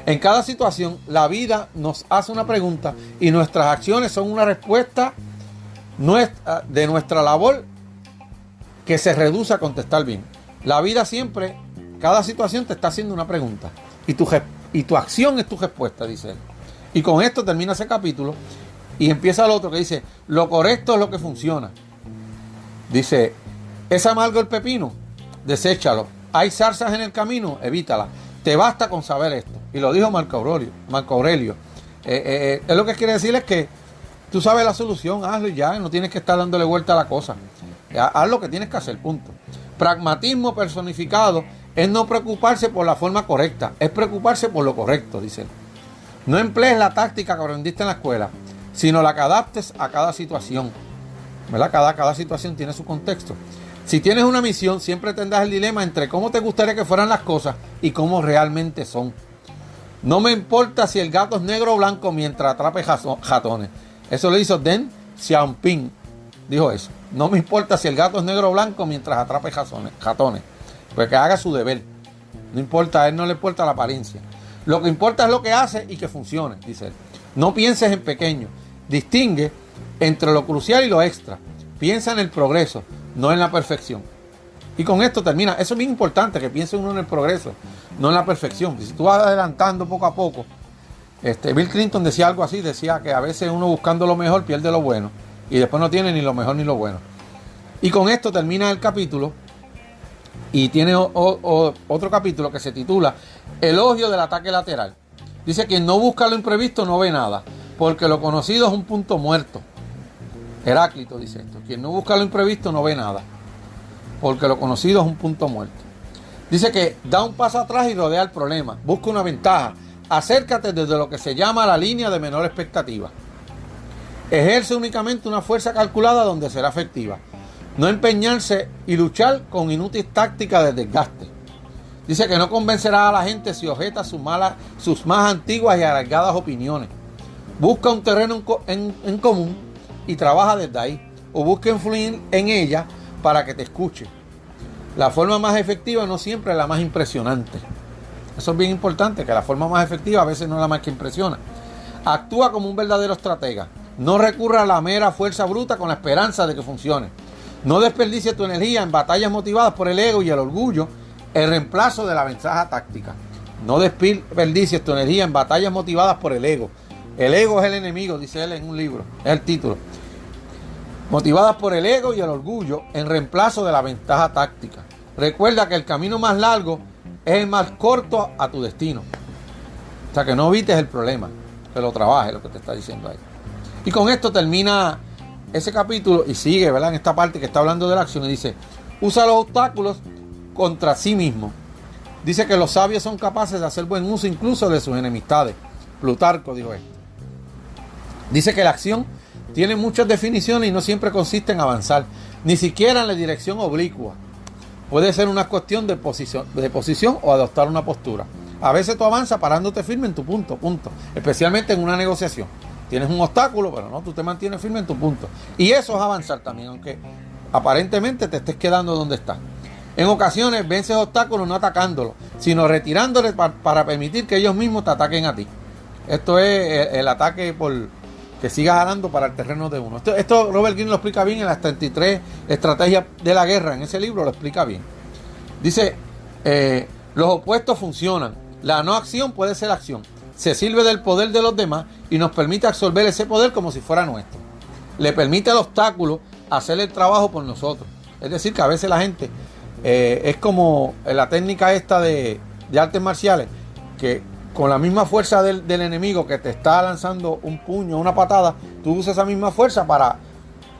En cada situación, la vida nos hace una pregunta y nuestras acciones son una respuesta de nuestra labor que se reduce a contestar bien. La vida siempre Cada situación te está haciendo una pregunta y tu acción es tu respuesta, dice él. Y con esto termina ese capítulo y empieza el otro que dice, lo correcto es lo que funciona. Dice, ¿es amargo el pepino? Deséchalo. ¿Hay zarzas en el camino? Evítala. Te basta con saber esto. Y lo dijo Marco Aurelio. Es lo que quiere decir es que tú sabes la solución, hazlo y ya, no tienes que estar dándole vuelta a la cosa. Haz lo que tienes que hacer, punto. Pragmatismo personificado es no preocuparse por la forma correcta, es preocuparse por lo correcto, dice él. No emplees la táctica que aprendiste en la escuela, sino la que adaptes a cada situación. ¿Verdad? Cada situación tiene su contexto. Si tienes una misión, siempre tendrás el dilema entre cómo te gustaría que fueran las cosas y cómo realmente son. No me importa si el gato es negro o blanco mientras atrape ratones. Eso lo hizo Deng Xiaoping. Dijo eso. No me importa si el gato es negro o blanco mientras atrape ratones. Pues que haga su deber. No importa, a él no le importa la apariencia. Lo que importa es lo que hace y que funcione, dice él. No pienses en pequeño. Distingue entre lo crucial y lo extra. Piensa en el progreso, no en la perfección. Y con esto termina. Eso es bien importante, que piense uno en el progreso, no en la perfección. Si tú vas adelantando poco a poco. Bill Clinton decía algo así, decía que a veces uno buscando lo mejor pierde lo bueno. Y después no tiene ni lo mejor ni lo bueno. Y con esto termina el capítulo. Y tiene otro capítulo que se titula Elogio del ataque lateral. Dice: quien no busca lo imprevisto no ve nada, porque lo conocido es un punto muerto. Heráclito dice esto: quien no busca lo imprevisto no ve nada, porque lo conocido es un punto muerto. Dice que da un paso atrás y rodea el problema, busca una ventaja, acércate desde lo que se llama la línea de menor expectativa. Ejerce únicamente una fuerza calculada donde será efectiva. No empeñarse y luchar con inútil táctica de desgaste. Dice que no convencerá a la gente si objeta sus más antiguas y alargadas opiniones. Busca un terreno en común y trabaja desde ahí. O busca influir en ella para que te escuche. La forma más efectiva no siempre es la más impresionante. Eso es bien importante, que la forma más efectiva a veces no es la más que impresiona. Actúa como un verdadero estratega. No recurra a la mera fuerza bruta con la esperanza de que funcione. No desperdicie tu energía en batallas motivadas por el ego y el orgullo, el reemplazo de la ventaja táctica. No desperdicies tu energía en batallas motivadas por el ego. El ego es el enemigo, dice él en un libro, es el título. Motivadas por el ego y el orgullo, en reemplazo de la ventaja táctica. Recuerda que el camino más largo es el más corto a tu destino. O sea, que no evites el problema, que lo trabajes, lo que te está diciendo ahí. Y con esto termina ese capítulo y sigue, ¿verdad? En esta parte que está hablando de la acción y dice: usa los obstáculos contra sí mismo. Dice que los sabios son capaces de hacer buen uso incluso de sus enemistades. Plutarco dijo esto. Dice que la acción tiene muchas definiciones y no siempre consiste en avanzar, ni siquiera en la dirección oblicua. Puede ser una cuestión de posición o adoptar una postura. A veces tú avanzas parándote firme en tu punto, especialmente en una negociación. Tienes un obstáculo, pero no, tú te mantienes firme en tu punto. Y eso es avanzar también, aunque aparentemente te estés quedando donde estás. En ocasiones vences obstáculos no atacándolos, sino retirándoles para permitir que ellos mismos te ataquen a ti. Esto es el ataque por que sigas ganando para el terreno de uno. Esto Robert Greene lo explica bien en las 33 estrategias de la guerra. En ese libro lo explica bien. Dice, los opuestos funcionan. La no acción puede ser acción. Se sirve del poder de los demás y nos permite absorber ese poder como si fuera nuestro. Le permite al obstáculo hacer el trabajo por nosotros. Es decir, que a veces la gente es como la técnica esta de artes marciales, que con la misma fuerza del enemigo que te está lanzando un puño, una patada, tú usas esa misma fuerza para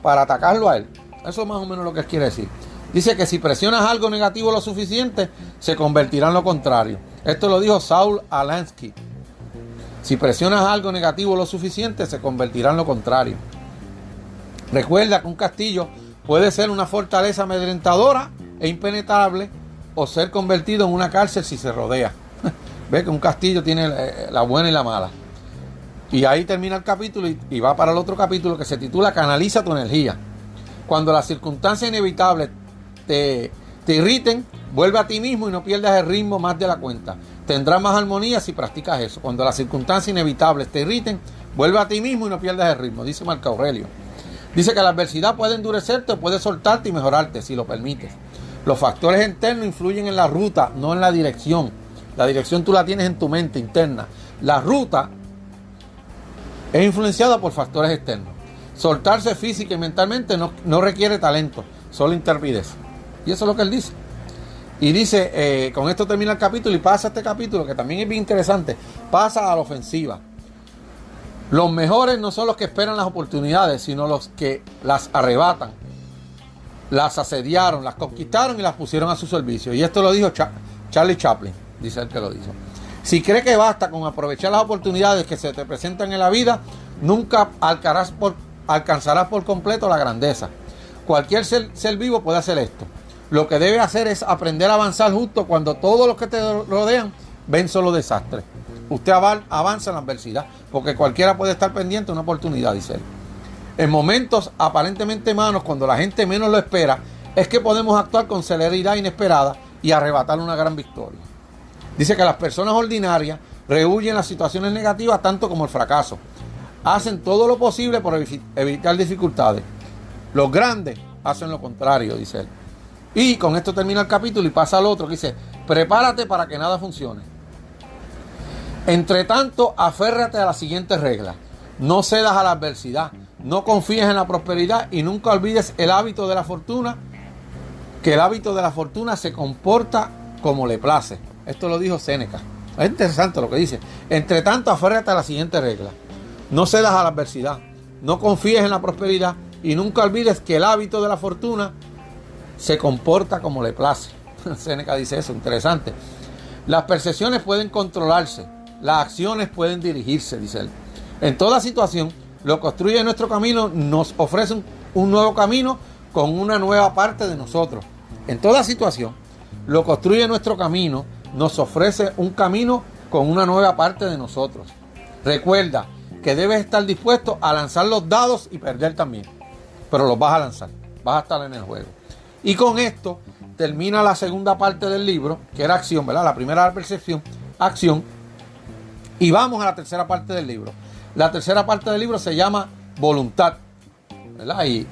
atacarlo a él. Eso es más o menos lo que él quiere decir. Dice que si presionas algo negativo lo suficiente, se convertirá en lo contrario. Esto lo dijo Saul Alinsky. Si presionas algo negativo lo suficiente, se convertirá en lo contrario. Recuerda que un castillo puede ser una fortaleza amedrentadora e impenetrable o ser convertido en una cárcel si se rodea. Ve que un castillo tiene la buena y la mala. Y ahí termina el capítulo y va para el otro capítulo que se titula Canaliza tu energía. Cuando las circunstancias inevitables te irriten, vuelve a ti mismo y no pierdas el ritmo más de la cuenta. Tendrás más armonía si practicas eso. Cuando las circunstancias inevitables te irriten, vuelve a ti mismo y no pierdas el ritmo, dice Marco Aurelio. Dice que la adversidad puede endurecerte o puede soltarte y mejorarte si lo permites. Los factores externos influyen en la ruta, no en la dirección. La dirección tú la tienes en tu mente interna. La ruta es influenciada por factores externos. Soltarse física y mentalmente no requiere talento, solo intrepidez. Y eso es lo que él dice. Y dice, con esto termina el capítulo y pasa este capítulo, que también es bien interesante, pasa a la ofensiva. Los mejores no son los que esperan las oportunidades, sino los que las arrebatan, las asediaron, las conquistaron y las pusieron a su servicio. Y esto lo dijo Charlie Chaplin, dice él que lo dijo. Si crees que basta con aprovechar las oportunidades que se te presentan en la vida, nunca alcanzarás por completo la grandeza. Cualquier ser vivo puede hacer esto. Lo que debe hacer es aprender a avanzar justo cuando todos los que te rodean ven solo desastres. Usted avanza en la adversidad, porque cualquiera puede estar pendiente de una oportunidad, dice él. En momentos aparentemente malos, cuando la gente menos lo espera, es que podemos actuar con celeridad inesperada y arrebatar una gran victoria. Dice que las personas ordinarias rehuyen las situaciones negativas tanto como el fracaso. Hacen todo lo posible por evitar dificultades. Los grandes hacen lo contrario, dice él. Y con esto termina el capítulo y pasa al otro que dice, prepárate para que nada funcione. Entre tanto, aférrate a las siguientes reglas. No cedas a la adversidad, no confíes en la prosperidad y nunca olvides el hábito de la fortuna, que el hábito de la fortuna se comporta como le place. Esto lo dijo Séneca. Es interesante lo que dice. Entre tanto, aférrate a la siguiente regla. No cedas a la adversidad, no confíes en la prosperidad y nunca olvides que el hábito de la fortuna se comporta como le place. Séneca dice eso, interesante. Las percepciones pueden controlarse, las acciones pueden dirigirse, dice él. En toda situación, lo que construye nuestro camino nos ofrece un nuevo camino con una nueva parte de nosotros. En toda situación, lo que construye nuestro camino nos ofrece un camino con una nueva parte de nosotros. Recuerda que debes estar dispuesto a lanzar los dados y perder también. Pero los vas a lanzar, vas a estar en el juego. Y con esto termina la segunda parte del libro, que era acción, ¿verdad? La primera era percepción, acción. Y vamos a la tercera parte del libro. La tercera parte del libro se llama voluntad, ¿verdad? Y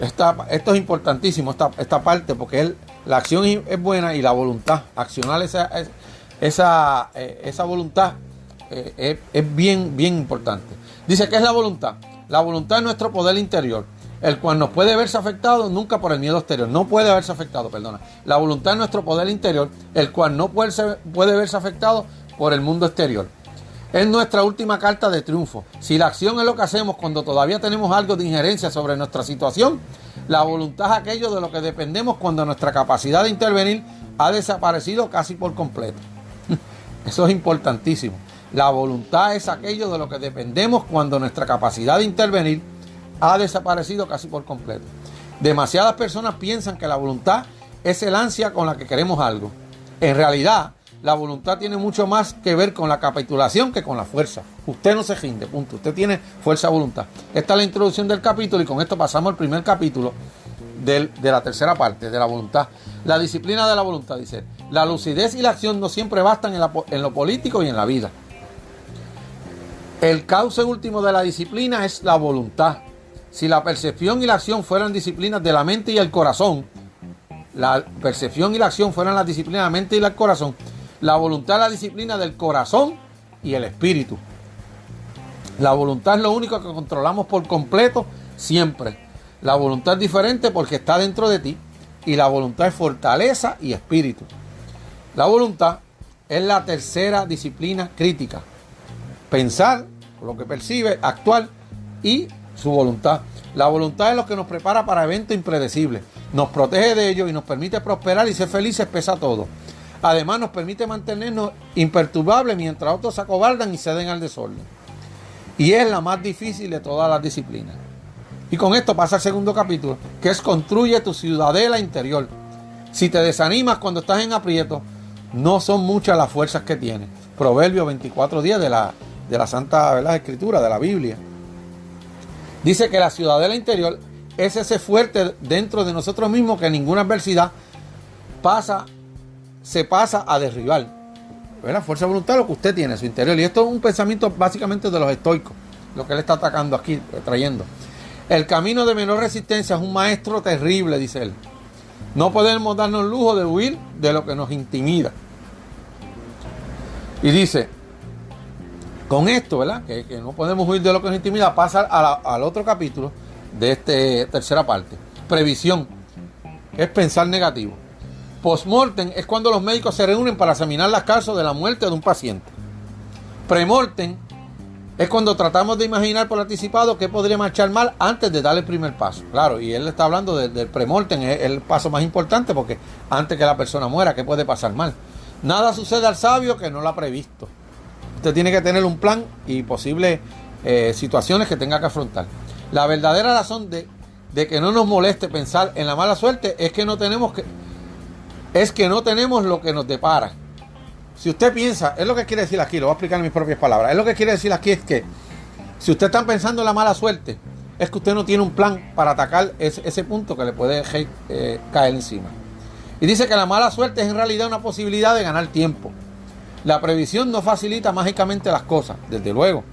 esto es importantísimo, esta parte, porque la acción es buena y la voluntad, accionar esa voluntad es bien importante. Dice, ¿qué es la voluntad? La voluntad es nuestro poder interior, el cual no puede verse afectado nunca por el miedo exterior. No puede verse afectado, perdona. La voluntad es nuestro poder interior, el cual no puede verse afectado por el mundo exterior. Es nuestra última carta de triunfo. Si la acción es lo que hacemos cuando todavía tenemos algo de injerencia sobre nuestra situación, la voluntad es aquello de lo que dependemos cuando nuestra capacidad de intervenir ha desaparecido casi por completo. Eso es importantísimo. La voluntad es aquello de lo que dependemos cuando nuestra capacidad de intervenir ha desaparecido casi por completo. Demasiadas personas piensan que la voluntad es el ansia con la que queremos algo. En realidad, la voluntad tiene mucho más que ver con la capitulación que con la fuerza. Usted no se rinde, punto. Usted tiene fuerza de voluntad. Esta es la introducción del capítulo y con esto pasamos al primer capítulo de la tercera parte, de la voluntad. La disciplina de la voluntad, dice. La lucidez y la acción no siempre bastan en lo político y en la vida. El cauce último de la disciplina es la voluntad. Si la percepción y la acción fueran disciplinas de la mente y el corazón, la percepción y la acción fueran las disciplinas de la mente y el corazón, la voluntad es la disciplina del corazón y el espíritu. La voluntad es lo único que controlamos por completo siempre. La voluntad es diferente porque está dentro de ti y la voluntad es fortaleza y espíritu. La voluntad es la tercera disciplina crítica. Pensar, lo que percibe, actuar y su voluntad. La voluntad es lo que nos prepara para eventos impredecibles. Nos protege de ellos y nos permite prosperar y ser felices pese a todo. Además nos permite mantenernos imperturbables mientras otros se acobardan y ceden al desorden. Y es la más difícil de todas las disciplinas. Y con esto pasa el segundo capítulo, que es construye tu ciudadela interior. Si te desanimas cuando estás en aprieto, no son muchas las fuerzas que tienes. Proverbios 24:10 de la Santa, ¿verdad?, Escritura, de la Biblia. Dice que la ciudadela interior es ese fuerte dentro de nosotros mismos que ninguna adversidad se pasa a derribar. ¿Verdad? Fuerza de voluntad, lo que usted tiene en su interior. Y esto es un pensamiento básicamente de los estoicos, lo que él está atacando aquí, trayendo. El camino de menor resistencia es un maestro terrible, dice él. No podemos darnos el lujo de huir de lo que nos intimida. Y dice, con esto, ¿verdad? Que no podemos huir de lo que nos intimida, pasa al otro capítulo de esta tercera parte. Previsión, que es pensar negativo. Postmortem es cuando los médicos se reúnen para examinar las causas de la muerte de un paciente. Premortem es cuando tratamos de imaginar por anticipado qué podría marchar mal antes de dar el primer paso. Claro, y él está hablando del premortem, es el paso más importante porque antes que la persona muera, ¿qué puede pasar mal? Nada sucede al sabio que no lo ha previsto. Usted tiene que tener un plan y posibles situaciones que tenga que afrontar. La verdadera razón de que no nos moleste pensar en la mala suerte es que no tenemos lo que nos depara. Si usted piensa, es lo que quiere decir aquí, lo voy a explicar en mis propias palabras. Es lo que quiere decir aquí es que si usted está pensando en la mala suerte, es que usted no tiene un plan para atacar ese punto que le puede caer encima. Y dice que la mala suerte es en realidad una posibilidad de ganar tiempo. La previsión no facilita mágicamente las cosas, desde luego,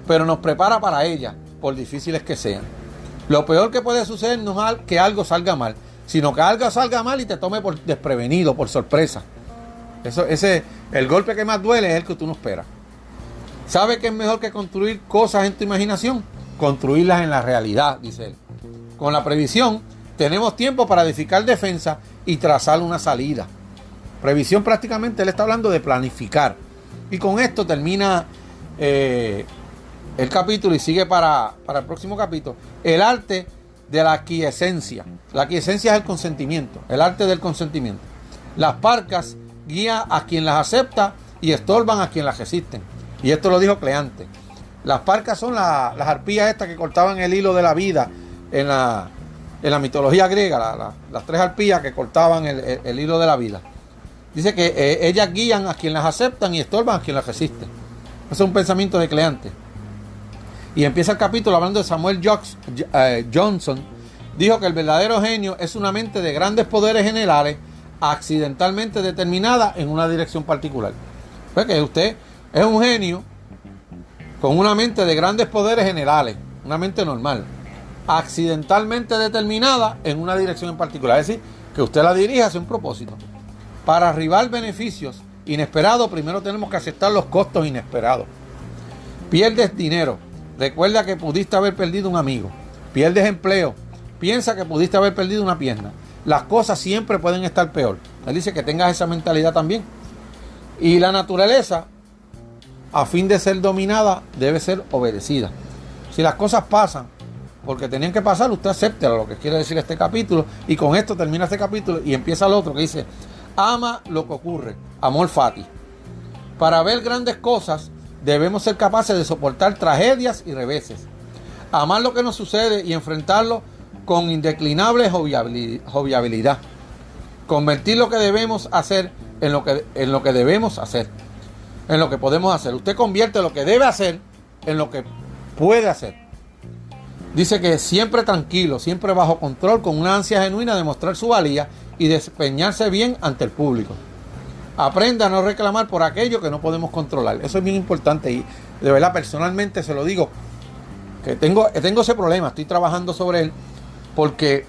pero nos prepara para ellas, por difíciles que sean. Lo peor que puede suceder no es que algo salga mal, sino que algo salga mal y te tome por desprevenido, por sorpresa. El golpe que más duele es el que tú no esperas. ¿Sabe qué es mejor que construir cosas en tu imaginación? Construirlas en la realidad, dice él. Con la previsión tenemos tiempo para edificar defensa y trazar una salida. Previsión prácticamente él está hablando de planificar. Y con esto termina el capítulo y sigue para el próximo capítulo. El arte de la aquiescencia. La aquiescencia es el consentimiento, el arte del consentimiento. Las parcas guían a quien las acepta y estorban a quien las resisten. Y esto lo dijo Cleante. Las parcas son las arpías estas que cortaban el hilo de la vida en la mitología griega, las tres arpías que cortaban el hilo de la vida. Dice que ellas guían a quien las aceptan y estorban a quien las resisten. Ese es un pensamiento de Cleante. Y empieza el capítulo hablando de Samuel Johnson. Dijo que el verdadero genio es una mente de grandes poderes generales accidentalmente determinada en una dirección particular. Pues que usted es un genio con una mente de grandes poderes generales, una mente normal, accidentalmente determinada en una dirección en particular. Es decir, que usted la dirige hacia un propósito. Para arribar beneficios inesperados, primero tenemos que aceptar los costos inesperados. Pierdes dinero. Recuerda que pudiste haber perdido un amigo. Pierdes empleo. Piensa que pudiste haber perdido una pierna. Las cosas siempre pueden estar peor. Él dice que tengas esa mentalidad también. Y la naturaleza, a fin de ser dominada, debe ser obedecida. Si las cosas pasan porque tenían que pasar, usted acepte lo que quiere decir este capítulo. Y con esto termina este capítulo y empieza el otro que dice: ama lo que ocurre, amor fati. Para ver grandes cosas debemos ser capaces de soportar tragedias y reveses. Amar lo que nos sucede y enfrentarlo con indeclinable jovialidad. Convertir lo que debemos hacer en lo que debemos hacer, en lo que podemos hacer. Usted convierte lo que debe hacer en lo que puede hacer. Dice que siempre tranquilo, siempre bajo control, con una ansia genuina de mostrar su valía y desempeñarse bien ante el público. Aprenda a no reclamar por aquello que no podemos controlar. Eso es bien importante y de verdad personalmente se lo digo, que tengo ese problema, estoy trabajando sobre él, porque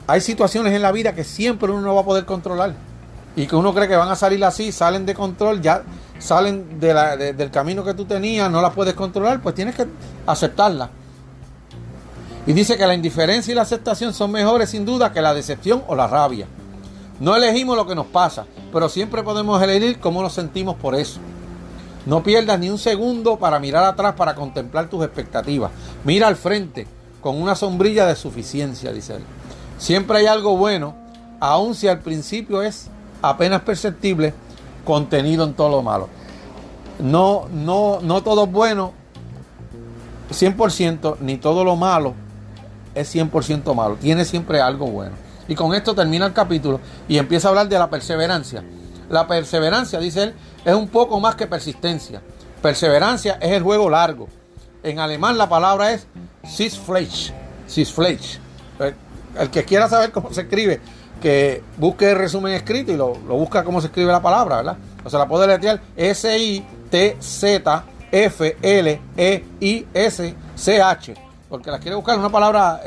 hay situaciones en la vida que siempre uno no va a poder controlar y que uno cree que van a salir así, salen de control, ya salen del camino que tú tenías, no las puedes controlar, pues tienes que aceptarla. Y dice que la indiferencia y la aceptación son mejores sin duda que la decepción o la rabia. No elegimos lo que nos pasa, pero siempre podemos elegir cómo nos sentimos por eso. No pierdas ni un segundo para mirar atrás, para contemplar tus expectativas. Mira al frente con una sombrilla de suficiencia, dice él. Siempre hay algo bueno, aun si al principio es apenas perceptible, contenido en todo lo malo. No todo es bueno 100%, ni todo lo malo es 100% malo. Tiene siempre algo bueno. Y con esto termina el capítulo y empieza a hablar de la perseverancia. La perseverancia, dice él, es un poco más que persistencia. Perseverancia es el juego largo. En alemán la palabra es Sitzfleisch. El que quiera saber cómo se escribe, que busque el resumen escrito y lo busca cómo se escribe la palabra, ¿verdad? O sea, la puede letrear SITZFLEISCH. Porque la quiere buscar una palabra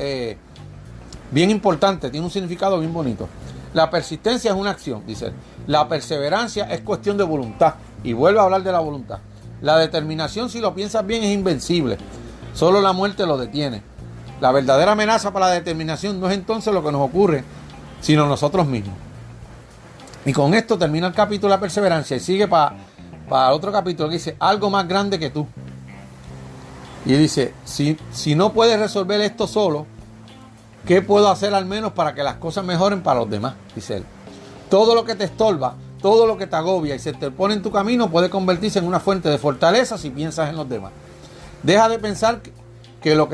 Bien importante, tiene un significado bien bonito. La persistencia es una acción, dice él. La perseverancia es cuestión de voluntad. Y vuelve a hablar de la voluntad. La determinación, si lo piensas bien, es invencible. Solo la muerte lo detiene. La verdadera amenaza para la determinación no es entonces lo que nos ocurre, sino nosotros mismos. Y con esto termina el capítulo de la perseverancia y sigue para otro capítulo que dice, algo más grande que tú. Y dice, si no puedes resolver esto solo, ¿qué puedo hacer al menos para que las cosas mejoren para los demás? Dice él. Todo lo que te estorba, todo lo que te agobia y se te pone en tu camino puede convertirse en una fuente de fortaleza si piensas en los demás. Deja de pensar que lo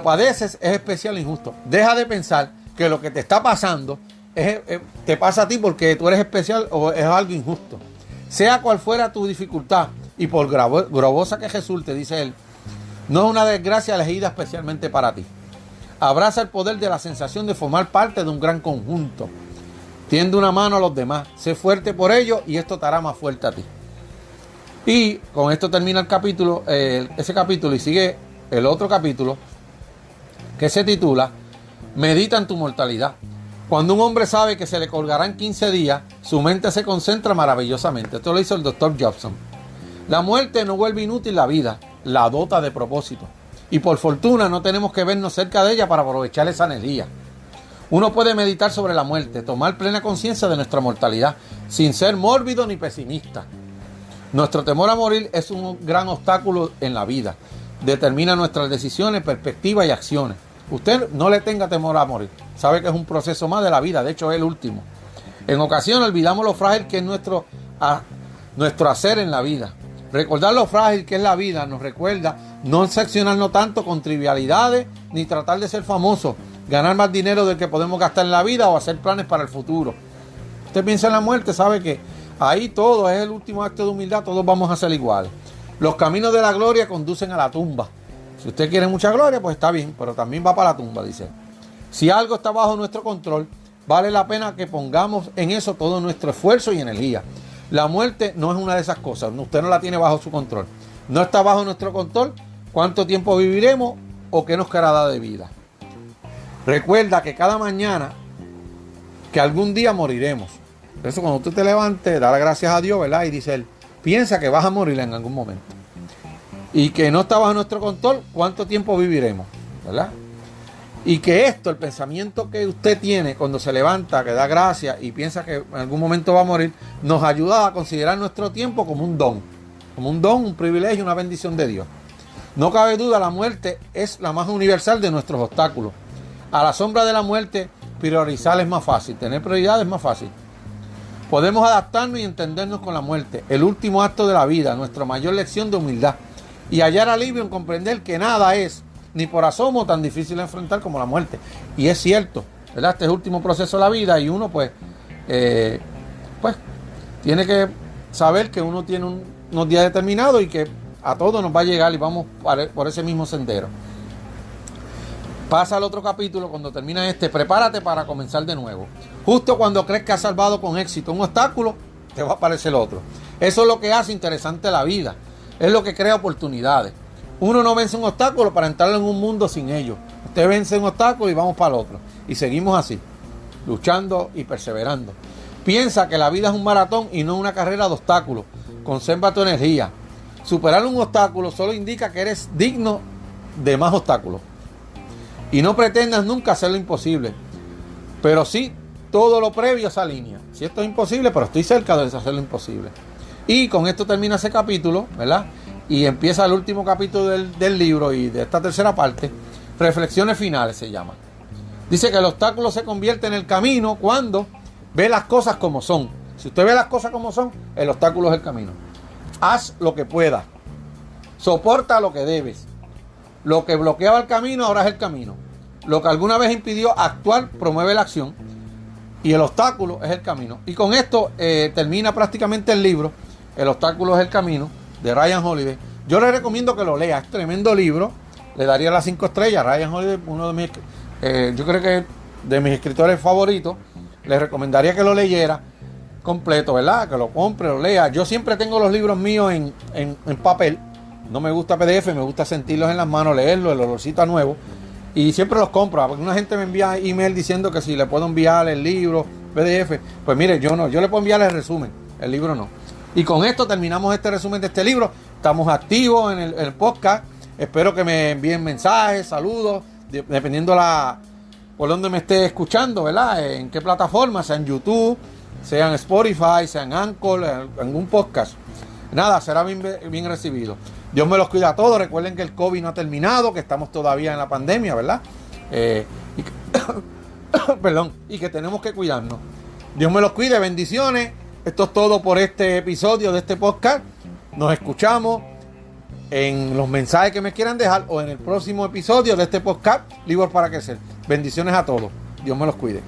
padeces es especial e injusto. Deja de pensar que lo que te está pasando te pasa a ti porque tú eres especial o es algo injusto. Sea cual fuera tu dificultad y por gravosa que resulte, dice él, no es una desgracia elegida especialmente para ti. Abraza el poder de la sensación de formar parte de un gran conjunto. Tiende una mano a los demás. Sé fuerte por ello y esto te hará más fuerte a ti. Y con esto termina el capítulo, ese capítulo, y sigue el otro capítulo que se titula Medita en tu mortalidad. Cuando un hombre sabe que se le colgarán 15 días, su mente se concentra maravillosamente. Esto lo hizo el Dr. Jobson. La muerte no vuelve inútil la vida, la dota de propósito. Y por fortuna no tenemos que vernos cerca de ella para aprovechar esa energía. Uno puede meditar sobre la muerte, tomar plena conciencia de nuestra mortalidad, sin ser mórbido ni pesimista. Nuestro temor a morir es un gran obstáculo en la vida. Determina nuestras decisiones, perspectivas y acciones. Usted no le tenga temor a morir. Sabe que es un proceso más de la vida, de hecho es el último. En ocasiones olvidamos lo frágil que es nuestro hacer en la vida. Recordar lo frágil que es la vida nos recuerda no seccionarnos tanto con trivialidades ni tratar de ser famosos, ganar más dinero del que podemos gastar en la vida o hacer planes para el futuro. Usted piensa en la muerte, sabe que ahí todo es el último acto de humildad, todos vamos a ser iguales. Los caminos de la gloria conducen a la tumba. Si usted quiere mucha gloria, pues está bien, pero también va para la tumba, dice. Si algo está bajo nuestro control, vale la pena que pongamos en eso todo nuestro esfuerzo y energía. La muerte no es una de esas cosas, usted no la tiene bajo su control. No está bajo nuestro control cuánto tiempo viviremos o qué nos quedará de vida. Recuerda que cada mañana, que algún día moriremos. Por eso cuando tú te levantes, da las gracias a Dios, ¿verdad? Y dice él, piensa que vas a morir en algún momento. Y que no está bajo nuestro control cuánto tiempo viviremos, ¿verdad? Y que esto, el pensamiento que usted tiene cuando se levanta, que da gracias y piensa que en algún momento va a morir, nos ayuda a considerar nuestro tiempo como un don, un privilegio, una bendición de Dios. No cabe duda, la muerte es la más universal de nuestros obstáculos. A la sombra de la muerte, priorizar es más fácil, tener prioridad es más fácil. Podemos adaptarnos y entendernos con la muerte, el último acto de la vida, nuestra mayor lección de humildad, y hallar alivio en comprender que nada es, ni por asomo, tan difícil de enfrentar como la muerte. Y es cierto, ¿verdad? Este es el último proceso de la vida y uno pues tiene que saber que uno tiene unos días determinados y que a todos nos va a llegar y vamos por ese mismo sendero. Pasa al otro capítulo cuando termina prepárate para comenzar de nuevo. Justo cuando crees que has salvado con éxito un obstáculo, te va a aparecer otro. Eso es lo que hace interesante la vida. Es lo que crea oportunidades. Uno no vence un obstáculo para entrar en un mundo sin ellos. Usted vence un obstáculo y vamos para el otro. Y seguimos así, luchando y perseverando. Piensa que la vida es un maratón y no una carrera de obstáculos. Conserva tu energía. Superar un obstáculo solo indica que eres digno de más obstáculos. Y no pretendas nunca hacer lo imposible. Pero sí todo lo previo a esa línea. Si esto es imposible, pero estoy cerca de hacer lo imposible. Y con esto termina ese capítulo, ¿verdad? Y empieza el último capítulo del libro y de esta tercera parte. Reflexiones finales se llama. Dice que el obstáculo se convierte en el camino cuando ve las cosas como son. Si usted ve las cosas como son, el obstáculo es el camino. Haz lo que puedas. Soporta lo que debes. Lo que bloqueaba el camino ahora es el camino. Lo que alguna vez impidió actuar promueve la acción. Y el obstáculo es el camino. Y con esto termina prácticamente el libro. El obstáculo es el camino, de Ryan Holiday. Yo le recomiendo que lo lea. Es tremendo libro. Le daría las 5 estrellas. Ryan Holiday, uno de mis, yo creo que de mis escritores favoritos. Le recomendaría que lo leyera completo, ¿verdad? Que lo compre, lo lea. Yo siempre tengo los libros míos en papel. No me gusta PDF, me gusta sentirlos en las manos, leerlos, el olorcito a nuevo. Y siempre los compro, porque una gente me envía email diciendo que si le puedo enviar el libro, PDF. Pues mire, yo no, yo le puedo enviar el resumen, el libro no. Y con esto terminamos este resumen de este libro. Estamos activos en el podcast. Espero que me envíen mensajes, saludos, dependiendo por donde me esté escuchando, ¿verdad? En qué plataforma, sea en YouTube, sea en Spotify, sea en Anchor, en algún podcast. Nada, será bien recibido. Dios me los cuida a todos. Recuerden que el COVID no ha terminado, que estamos todavía en la pandemia, ¿verdad? Perdón, y que tenemos que cuidarnos. Dios me los cuide, bendiciones. Esto es todo por este episodio de este podcast. Nos escuchamos en los mensajes que me quieran dejar o en el próximo episodio de este podcast, Libros para Crecer. Bendiciones a todos. Dios me los cuide.